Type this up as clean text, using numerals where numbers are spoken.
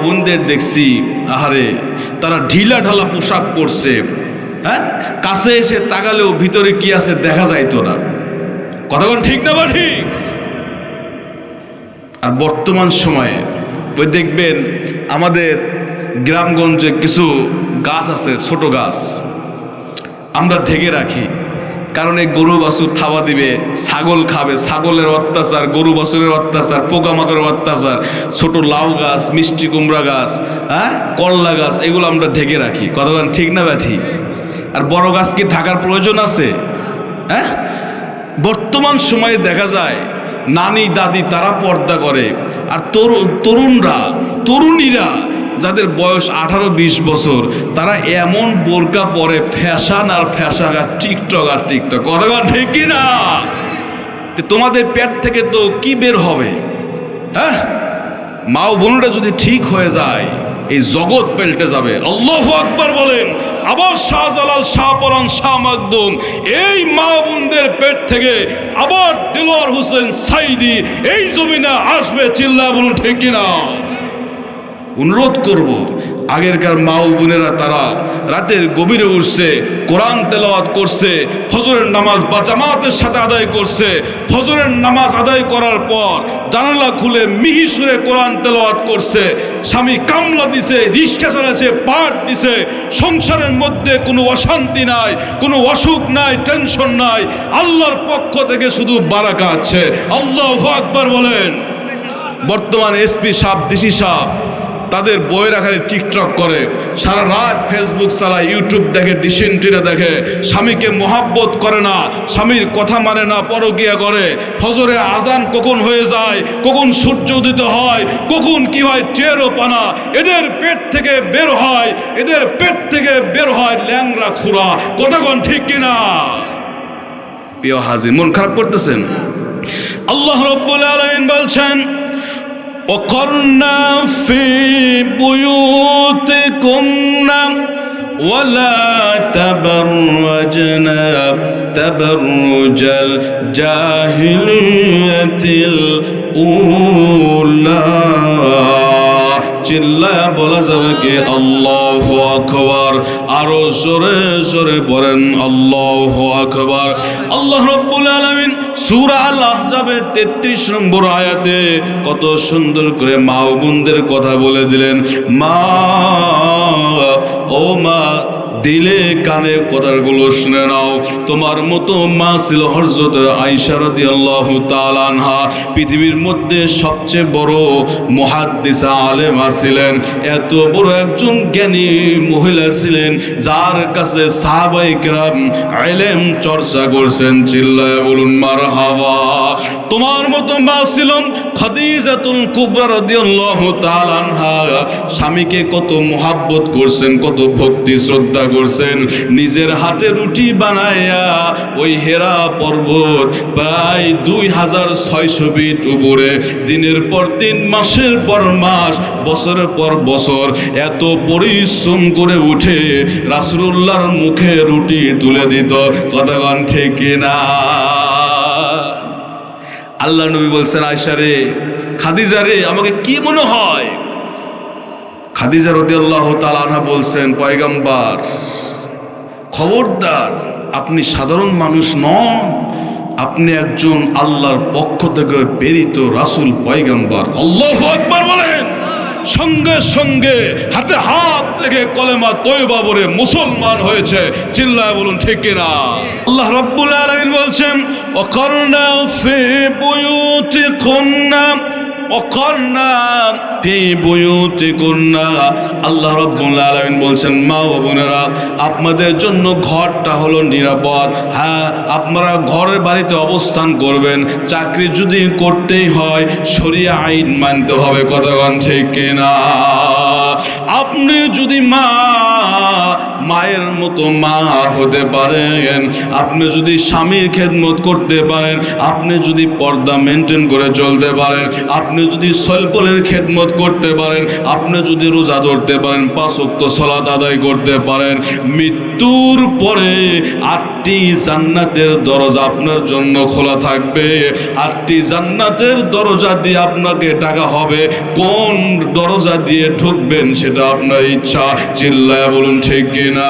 বোনদের দেখছি, আহারে তারা ঢিলা ঢালা পোশাক পরছে, হ্যাঁ, কাছে এসে তাকালেও ভিতরে কি আছে দেখা যাইতো না। কতক্ষণ ঠিক না বা ঠিক? আর বর্তমান সময়ে ওই দেখবেন আমাদের গ্রামগঞ্জে কিছু গাছ আছে, ছোট গাছ, আমরা ঢেকে রাখি, কারণ এই গরু বাছুর থাবা দিবে, ছাগল খাবে, ছাগলের অত্যাচার, গরু বাছুরের অত্যাচার, পোকামাকড়ের অত্যাচার। ছোট লাউ গাছ, মিষ্টি কুমড়া গাছ, হ্যাঁ, করলা গাছ, এগুলো আমরা ঢেকে রাখি। কতক্ষণ ঠিক না বা ঠিক? আর বড় গাছ কি ঢাকার প্রয়োজন আছে? হ্যাঁ, বর্তমান সময়ে দেখা যায় নানি দাদি তারা পর্দা করে, আর তরুণরা তরুণীরা যাদের বয়স 18-20 বছর তারা এমন বোরকা পরে, ফ্যাশন আর ফ্যাশন আর টিকটক আর টিকটক। কতক্ষণ ঠিক কি না? তোমাদের পেট থেকে তো কি বের হবে? হ্যাঁ, মা ও বোনরা যদি ঠিক হয়ে যায় এই জগৎ পাল্টে যাবে। আল্লাহু আকবার বলেন। আবার শাহজালাল, শাহপরান, শাহ মাকদুম, এই মা বোনদের পেট থেকে আবার দিলওয়ার হোসেন সাইদি এই জমিনে আসবে। চিল্লায় বলুন ঠিক কিনা? অনুরোধ করব, আগেরকার মা ও বোনেরা তারা রাতের গভীরে উঠছে, কোরআন তেলাওয়াত করছে, ফজরের নামাজ বাজামাতের সাথে আদায় করছে। ফজরের নামাজ আদায় করার পর জানালা খুলে মিহি সুরে কোরআন তেলাওয়াত করছে। স্বামী কামলা দিছে, রিক্সা চালাচ্ছে, পাট দিছে। সংসারের মধ্যে কোনো অশান্তি নাই, কোনো অসুখ নাই, টেনশন নাই। আল্লাহর পক্ষ থেকে শুধু বারাকা আছে। আল্লাহু আকবার বলেন। বর্তমান এসপি সাহেব, ডিসি সাহেব তাদের বইয়ের আকারে টিকটক করে, সারা রাত ফেসবুক চালায়, ইউটিউব দেখে, ডিসেন্ট্রিরা দেখে, স্বামীকে মোহাব্বত করে না, স্বামীর কথা মানে না, পরকিয়া করে। ফজরে আজান কখন হয়ে যায়, কখন সূর্য উদিত হয়, কখন কি হয় টেরও পানা। এদের পেট থেকে বের হয়, এদের পেট থেকে বের হয় ল্যাংরা খুরা। কতক্ষণ ঠিক কিনা? প্রিয় হাজির, মন খারাপ করতেছেন? আল্লাহ রাব্বুল আলামিন বলছেন, وقرنا في بيوتكن ولا تبرجنا تبرج الجاهلية الأولى। চিল্লায়া বলা যাবে কি আল্লাহু আকবার? আরো জোরে জোরে বলেন আল্লাহু আকবার। আল্লাহ রাব্বুল আলামিন সূরা আল আহজাবের 33 নম্বর আয়াতে কত সুন্দর করে মা ও বোনদের কথা বলে দিলেন। মা, ও মা, দিলে কানে কথাগুলো শুনে নাও। তোমার মতো মা ছিল হযরত আয়েশা রাদিয়াল্লাহু তাআলা আনহা। পৃথিবীর মধ্যে সবচেয়ে বড় মুহাদ্দিসা আলেমা ছিলেন, এত বড় একজন জ্ঞানী মহিলা ছিলেন যার কাছে সাহাবায়ে কেরাম ইলম চর্চা করছেন। চিল্লায় বলুন মারহাবা। তোমার মতো মা ছিলেন খাদিজাতুল কুবরা রাদিয়াল্লাহু তাআলা আনহা। স্বামীকে কত মুহাব্বত করছেন, কত ভক্তি শ্রদ্ধা করছেন। নিজের হাতে রুটি বানায়া ওই হেরা পর্বত প্রায় 2600 ফিট উপরে দিনের পর দিন, মাসের পর মাস, বছরের পর বছর এত পরিশ্রম করে উঠে রাসূলুল্লাহর মুখে রুটি তুলে দিত। কতক্ষণ ঠিক কিনা? আল্লাহ নবী বলছেন, আয়েশা রে, খাদিজা রে, আমাকে কি মনে হয়? খাদিজা রাদিয়াল্লাহু তাআলা আনহা বলছেন, পয়গম্বর খবরদার, আপনি সাধারণ মানুষ নন, আপনি একজন আল্লাহর পক্ষ থেকে প্রেরিত রাসূল, পয়গম্বর। আল্লাহু আকবার বলেন। সঙ্গে সঙ্গে হাতে হাত রেখে কলেমা তয়বা বলে মুসলমান হয়েছে। চিল্লায় বলুন ঠিক কিনা? আল্লাহ রাব্বুল আলামিন বলছেন, ওয়াকারনা ফি বুয়ুতিকুন্না ওয়াকারনা ফি বুয়ুতিকুন্না। আল্লাহ রাব্বুল আলামিন বলছেন, মা ও বোনেরা, আপনাদের জন্য ঘরটা হলো নিরাপদ। হ্যাঁ, আপনারা ঘরের বাড়িতে অবস্থান করবেন। চাকরি যদি করতেই হয় শরিয়া আইন মানতে হবে। কতক্ষণ ঠিক কিনা? আপনি যদি মায়ের মতো মা হতে পারেন, আপনি যদি স্বামীর খেদমত করতে পারেন, আপনি যদি পর্দা মেনটেন করে চলতে পারেন, আপনি যদি সলপলের খেদমত করতে পারেন, আপনি যদি রোজা ধরতে পারেন, 5 ওয়াক্ত সালাত আদায় করতে পারেন, মৃত্যুর পরে 8 8টি জান্নাতের দরজা আপনার জন্য খোলা থাকবে। 8টি জান্নাতের দরজা দিয়ে আপনাকে টাকা হবে। কোন দরজা দিয়ে ঢুকবেন সেটা আপনার ইচ্ছা। চিল্লায়া বলুন ঠিক কিনা।